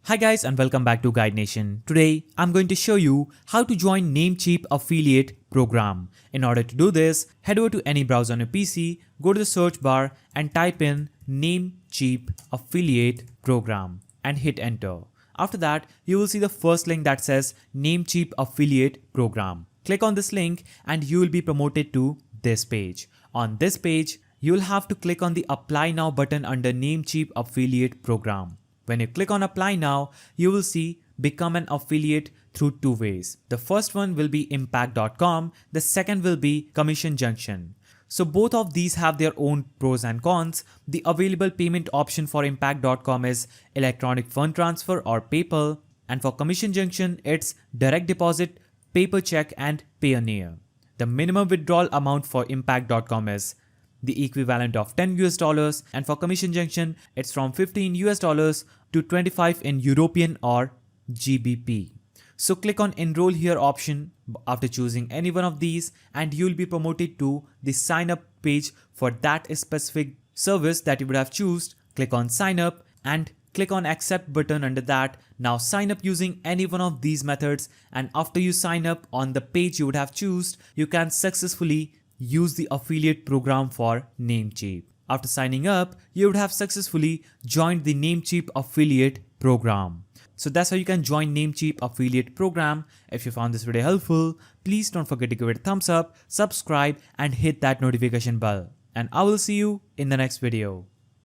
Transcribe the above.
Hi guys and welcome back to Guide Nation. Today I'm going to show you how to join Namecheap affiliate program. In order to do this, head over to any browser on your PC, go to the search bar and type in Namecheap affiliate program and hit enter. After that, you will see the first link that says Namecheap affiliate program. Click on this link and you will be promoted to this page. On this page, you will have to click on the apply now button under Namecheap affiliate program. When you click on apply now, you will see become an affiliate through two ways. The first one will be impact.com. The second will be Commission Junction. So both of these have their own pros and cons. The available payment option for impact.com is electronic fund transfer or PayPal. And for Commission Junction, it's direct deposit, paper check and Payoneer. The minimum withdrawal amount for impact.com is the equivalent of $10 and for Commission Junction it's from $15 to 25 in European or GBP. So click on enroll here option after choosing any one of these and you'll be promoted to the sign up page for that specific service that you would have chosen. Click on sign up and click on accept button under that. Now sign up using any one of these methods and after you sign up on the page you would have chosen, you can successfully use the affiliate program for Namecheap. After signing up, you would have successfully joined the Namecheap affiliate program. So that's how you can join Namecheap affiliate program. If you found this video helpful, please don't forget to give it a thumbs up, subscribe and hit that notification bell. And I will see you in the next video.